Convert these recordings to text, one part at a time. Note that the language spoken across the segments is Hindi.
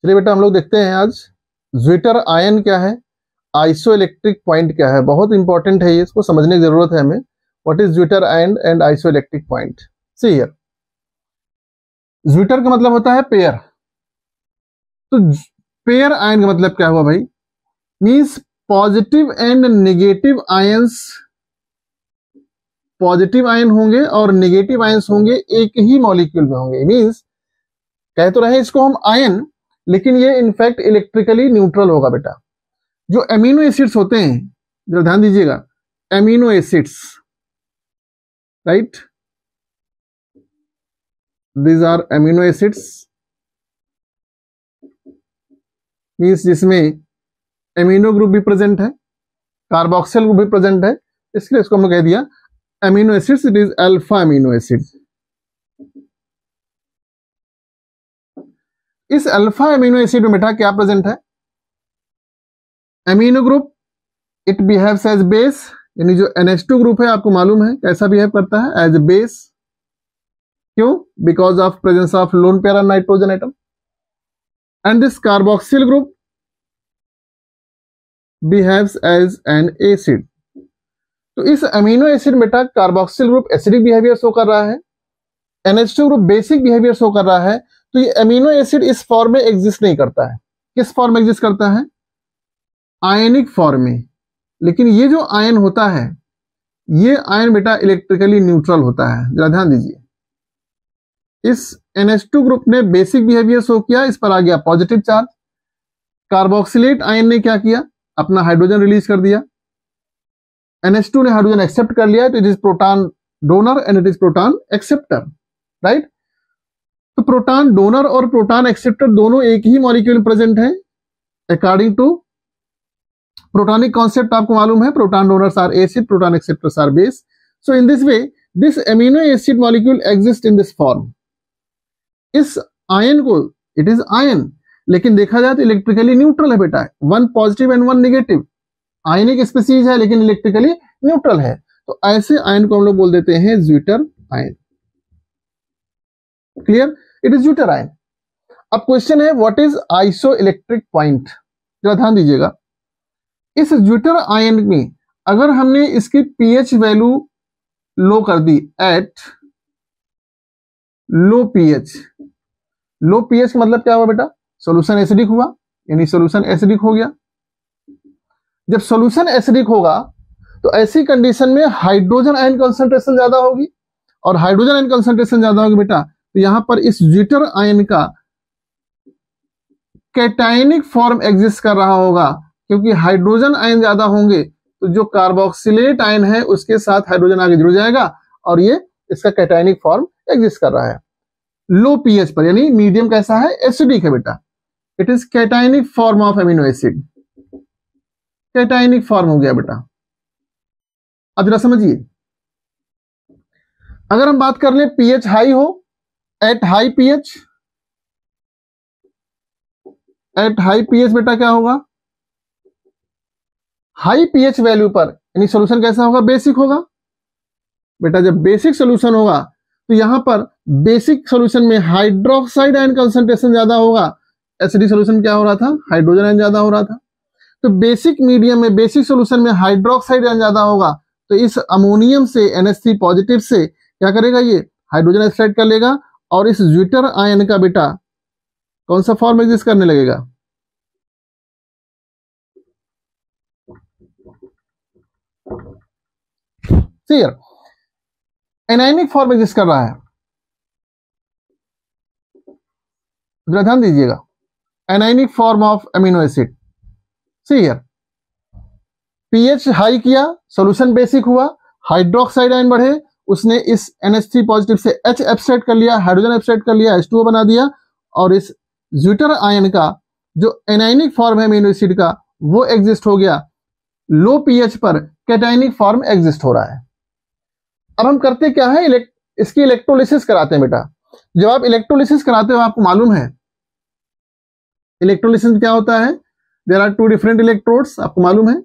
चलिए बेटा हम लोग देखते हैं आज ज्विटर आयन क्या है, आइसो इलेक्ट्रिक पॉइंट क्या है। बहुत इंपॉर्टेंट है ये, इसको समझने की जरूरत है हमें। What is zwitter ion and iso electric point. See here, zwitter का मतलब होता है पेयर। तो पेयर आयन का मतलब क्या हुआ भाई, means positive and negative ions, positive ion होंगे और नेगेटिव आयंस होंगे, एक ही मॉलिक्यूल में होंगे। मींस कह तो रहे इसको हम आयन, लेकिन ये इनफैक्ट इलेक्ट्रिकली न्यूट्रल होगा बेटा। जो अमीनो एसिड्स होते हैं, जरा ध्यान दीजिएगा, amino acids, right, these are amino acids, means जिसमें अमीनो ग्रुप भी प्रेजेंट है, कार्बोक्सिल ग्रुप भी प्रेजेंट है, इसलिए इसको हमने कह दिया amino acids. It is alpha amino acid. इस अल्फा अमीनो एसिड में बेटा क्या प्रेजेंट है, amino group, it behaves as base, यानी जो NH2 ग्रुप है आपको मालूम है कैसा बिहेव करता है, एज बेस। क्यों? Because of presence of lone pair nitrogen atom. And this carboxyl group behaves as an acid. तो इस अमीनो एसिड बेटा carboxyl group acidic behaviour show कर रहा है, NH2 group basic behaviour show कर रहा है। तो ये अमीनो एसिड इस फॉर्म में एग्जिस्ट नहीं करता है। किस फॉर्म में एग्जिस्ट करता है? आयनिक फॉर्म में। लेकिन ये जो आयन होता है, ये आयन बेटा इलेक्ट्रिकली न्यूट्रल होता है। जरा ध्यान दीजिए, इस NH2 ग्रुप ने बेसिक बिहेवियर शो किया, इस पर आ गया पॉजिटिव चार्ज। कार्बोक्सिलेट आयन ने क्या किया, अपना हाइड्रोजन रिलीज कर दिया। NH2 ने हाइड्रोजन एक्सेप्ट कर लिया, तो it is proton donor and it is proton acceptor, right. तो प्रोटॉन डोनर और प्रोटॉन एक्सेप्टर दोनों एक ही मॉलिक्यूल प्रेजेंट है। अकॉर्डिंग टू प्रोटॉनिक कॉन्सेप्ट आपको मालूम है, proton donors are acid, proton acceptors are base. So in this way this amino acid molecule exist in this form. इस आयन को, इट इज आयन, लेकिन देखा जाए तो इलेक्ट्रिकली न्यूट्रल है बेटा, one positive and one negative. Ionic species है लेकिन इलेक्ट्रिकली न्यूट्रल है। तो ऐसे आयन को हम लोग बोल देते हैं zwitter ion. Clear? It is zwitter ion. अब क्वेश्चन है what is iso electric point. जरा ध्यान दीजिएगा, इस ज्विटर आयन में अगर हमने इसकी pH वैल्यू लो कर दी, at low pH, low pH का मतलब क्या हुआ बेटा, सॉल्यूशन एसिडिक हुआ, यानी सॉल्यूशन एसिडिक हो गया। जब सॉल्यूशन एसिडिक होगा तो ऐसी कंडीशन में हाइड्रोजन आयन कंसंट्रेशन ज्यादा होगी, और हाइड्रोजन आयन कंसंट्रेशन ज्यादा होगी बेटा, तो यहां पर इस ज्विटर आयन का कैटायनिक फॉर्म एग्जिस्ट कर रहा होगा। क्योंकि हाइड्रोजन आयन ज्यादा होंगे तो जो कार्बोक्सिलेट आयन है उसके साथ हाइड्रोजन आगे जुड़ जाएगा, और ये इसका कैटायनिक फॉर्म एग्जिस्ट कर रहा है लो pH पर, यानी मीडियम कैसा है, एसिडिक है बेटा। It is cationic form of amino acid, cationic form हो गया बेटा। अब जरा समझिए, अगर हम बात कर ले pH हाई हो, at high pH, at high pH बेटा क्या होगा, हाई pH वैल्यू पर यानी सॉल्यूशन कैसा होगा, बेसिक होगा बेटा। जब बेसिक सॉल्यूशन होगा तो यहां पर बेसिक सॉल्यूशन में हाइड्रोक्साइड आयन कंसंट्रेशन ज्यादा होगा, एसिडिक सॉल्यूशन क्या हो रहा था, हाइड्रोजन आयन ज्यादा हो रहा था। तो बेसिक मीडियम में, बेसिक सॉल्यूशन में हाइड्रोक्साइड आयन ज्यादा होगा, तो इस अमोनियम से, NH3 पॉजिटिव से क्या करेगा, ये हाइड्रोजन एक्सट्रैक्ट कर लेगा, और इस ज्विटर आयन का बेटा कौन सा फॉर्म एग्जिस्ट करने लगेगा, क्लियर, एनायनिक फॉर्म एग्जिस्ट कर रहा है। जरा ध्यान दीजिएगा, anionic form of amino acid. See here, pH high किया, सॉल्यूशन बेसिक हुआ, हाइड्रोक्साइड आयन बढ़े, उसने इस NH3 पॉजिटिव से H एब्स्ट्रैक्ट कर लिया, हाइड्रोजन एब्स्ट्रैक्ट कर लिया, H2O बना दिया, और इस ज्विटर आयन का जो एनायनिक फॉर्म है अमीनो एसिड का वो एग्जिस्ट हो गया। लो pH पर कैटायनिक फॉर्म एग्जिस्ट हो रहा है। अब हम करते क्या है, इसकी इलेक्ट्रोलिसिस कराते हैं बेटा। जब आप इलेक्ट्रोलिसिस कराते हो, आपको मालूम है इलेक्ट्रोलिसिस क्या होता है, there are two different electrodes, आपको मालूम है,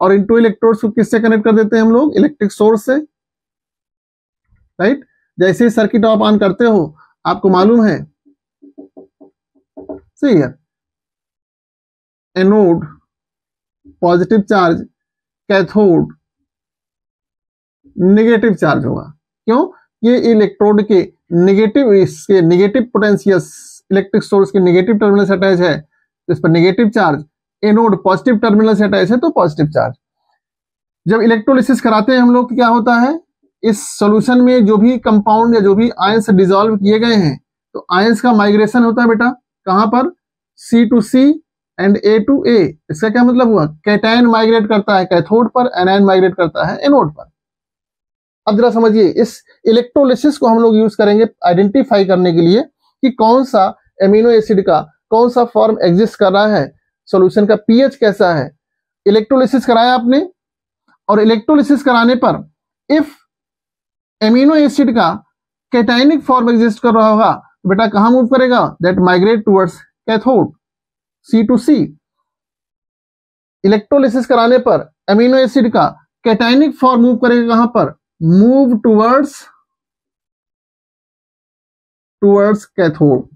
और इन टू इलेक्ट्रोड्स को किससे कनेक्ट कर देते हैं हम लोग, इलेक्ट्रिक सोर्स से, राइट। जैसे ही सर्किट आप ऑन करते हो, आपको मालूम है, सही है, anode positive charge, cathode negative charge होगा। क्यों? ये इलेक्ट्रोड के नेगेटिव, इसके नेगेटिव पोटेंशियस इलेक्ट्रिक सोर्स के नेगेटिव टर्मिनल से अटैच है, तो इस पर negative charge, anode positive terminal से अटैच है तो पॉजिटिव चार्ज। जब इलेक्ट्रोलिसिस कराते हैं हम लोग तो क्या होता है, इस सॉल्यूशन में जो भी कंपाउंड या जो भी आयंस डिसॉल्व किए गए हैं तो आयंस का माइग्रेशन होता है बेटा, कहां पर? C to C and A to A। इसका क्या मतलब हुआ? कैटायन माइग्रेट करता है कैथोड पर, एनायन माइग्रेट करता है एनोड पर। अब जरा समझिए, इस इलेक्ट्रोलिसिस को हम लोग यूज करेंगे आइडेंटिफाई करने के लिए कि कौन सा एमिनो एसिड का कौन सा फॉर्म एग्जिस्ट कर रहा है, सॉल्यूशन का पीएच कैसा है। इलेक्ट्रोलिसिस कराया आपने, और इलेक्ट्रोलिसिस कराने पर इफ एमिनो एसिड का कैटायनिक फॉर्म एग्जिस्ट कर रहा होगा तो बेटा कहां मूव करेगा? That migrate towards cathode, C to C। Electrolysis कराने पर एमिनो एसिड का कैटायनिक फॉर्म मूव करेगा कहां पर? Move towards cathode.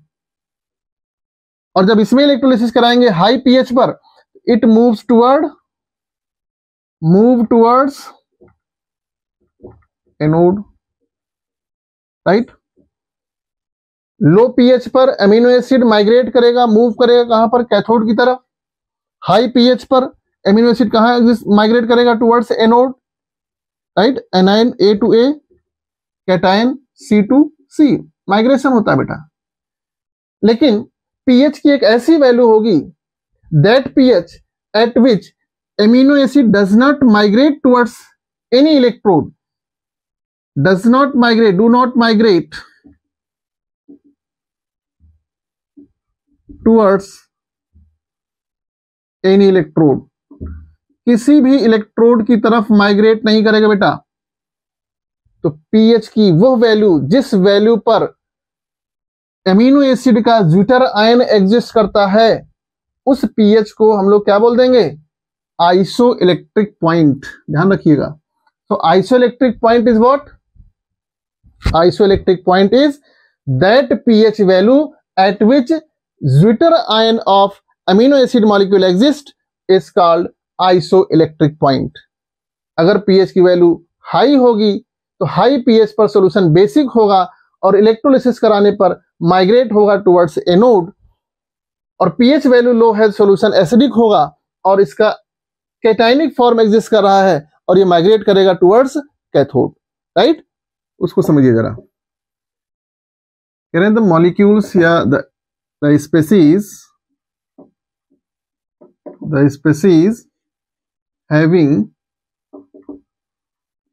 और जब इसमें इलेक्ट्रोलिसिस कराएंगे हाई पीएच पर, it moves towards anode, right. Low pH पर एमिनो एसिड माइग्रेट करेगा, मूव करेगा कहां पर? कैथोड की तरफ। हाई पीएच पर एमिनो एसिड कहां माइग्रेट करेगा? Towards anode, right. Anion A to A, cation C to C, migration होता है बेटा। लेकिन पीएच की एक ऐसी वैल्यू होगी, that pH eight which amino acid does not migrate towards any electrode, do not migrate towards any electrode, किसी भी इलेक्ट्रोड की तरफ माइग्रेट नहीं करेगा बेटा। तो पीएच की वो वैल्यू जिस वैल्यू पर एमिनो एसिड का ज्विटर आयन एग्जिस्ट करता है, उस पीएच को हम लोग क्या बोल देंगे? Iso electric point. ध्यान रखिएगा। तो iso electric point is what? Iso electric point is that pH value eight which zwitter ion of amino acid molecule exist is called iso electric point. अगर पीएच की वैल्यू हाई होगी तो हाई पीएच पर सॉल्यूशन बेसिक होगा और इलेक्ट्रोलिसिस कराने पर माइग्रेट होगा टुवर्ड्स एनोड, और पीएच वैल्यू लो है सॉल्यूशन एसिडिक होगा और इसका कैटायनिक फॉर्म एग्जिस्ट कर रहा है और ये माइग्रेट करेगा टुवर्ड्स कैथोड, राइट। उसको समझिए जरा। कह रहे हैं द मॉलिक्यूल्स या the species having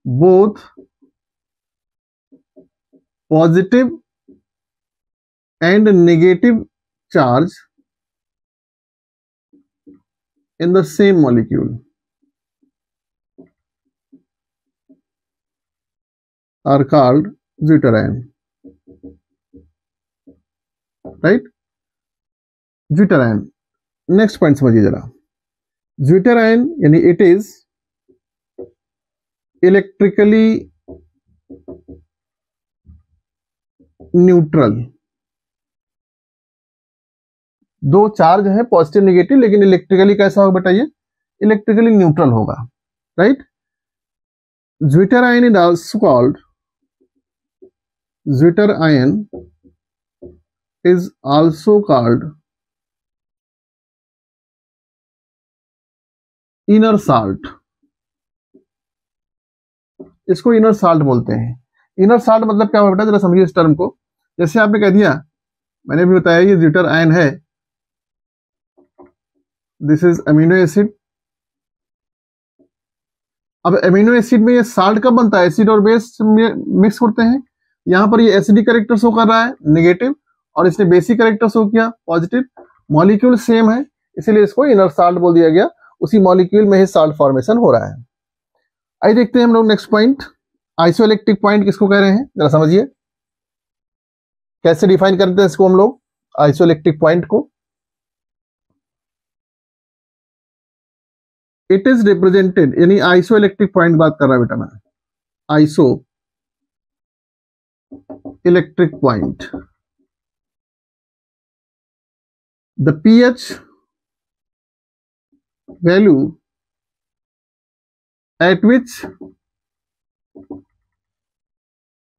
both positive and negative charge in the same molecule are called zwitterion, right? zwitterion। Next point समझिए जरा। zwitterion यानी इट इज इलेक्ट्रिकली न्यूट्रल। दो चार्ज है पॉजिटिव नेगेटिव, लेकिन इलेक्ट्रिकली कैसा होगा बेटा? ये इलेक्ट्रिकली न्यूट्रल होगा, right. zwitterion is also called zwitterion is also called inner salt. इसको इनर साल्ट बोलते हैं। इनर साल्ट मतलब क्या होगा बेटा? जरा समझिए इस टर्म को। जैसे आपने कह दिया, मैंने भी बताया ये ज्विटर आयन है, दिस इज अमीनो एसिड। अब अमीनो एसिड में ये साल्ट कब बनता है? एसिड और बेस मिक्स होते हैं। यहां पर ये एसिडिक कैरेक्टर शो कर रहा है नेगेटिव, और इसने बेसिक कैरेक्टर शो किया पॉजिटिव। मॉलिक्यूल सेम है इसीलिए इसको इनर साल्ट बोल दिया गया। उसी मॉलिक्यूल में ही साल्ट फॉर्मेशन हो रहा है। आइए देखते हैं हम लोग नेक्स्ट पॉइंट। आइसोइलेक्ट्रिक पॉइंट किसको कह रहे हैं? जरा समझिए कैसे डिफाइन करते हैं इसको हम लोग, आइसोइलेक्ट्रिक पॉइंट को। इट इज रिप्रेजेंटेड, यानी आइसोइलेक्ट्रिक पॉइंट बात कर रहा है बेटा मैं, iso electric point. The pH value at which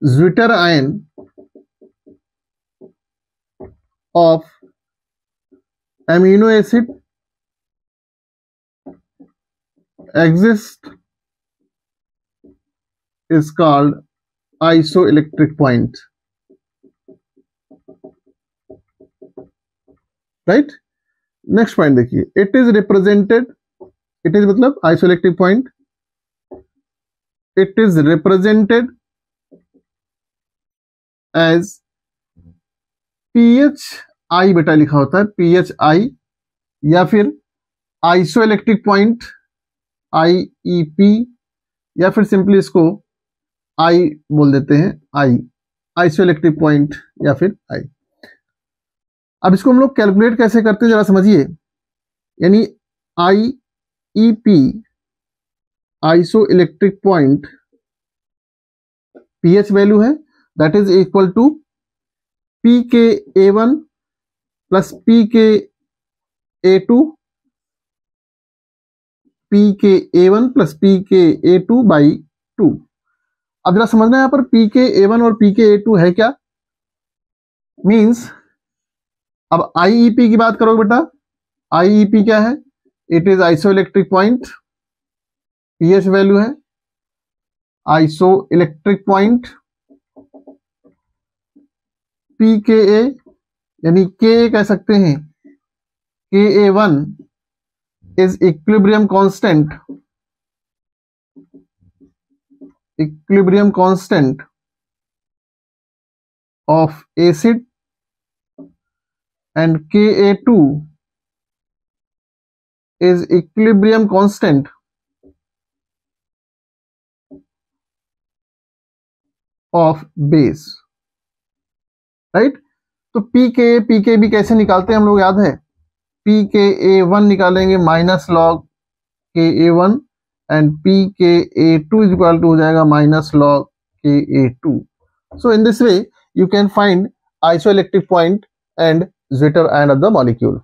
zwitter ion of amino acid exists is called isoelectric point. Right, next point देखिए, it is represented, it is मतलब isoelectric point, it is represented as pH I, बेटा लिखा होता है पीएच आई, या फिर आइसोइलेक्ट्रिक पॉइंट आईईपी, या फिर सिंपली इसको आई बोल देते हैं, आई, आइसोइलेक्ट्रिक पॉइंट या फिर आई। अब इसको हम लोग कैलकुलेट कैसे करते हैं जरा समझिए, यानी IEP isoelectric point pH value है, that is equal to P K A one plus P K A to, P K A one plus P K A two by two. अब जरा समझना है यहाँ पर पी के ए वन और पी के ए टू है क्या, मीन्स अब आईईपी की बात करोगे बेटा, आईईपी क्या है, it is isoelectric point, pH value है isoelectric point, p K a यानी के कह सकते हैं, K A one is equilibrium constant, equilibrium constant of acid, and Ka2 is equilibrium constant of base, right? तो pK भी कैसे निकालते हैं हम लोग, याद है, pKa1 निकालेंगे minus log Ka1 and pKa2 is equal to हो जाएगा minus log Ka2। So in this way you can find isoelectric point and Zwitter ion of the molecule.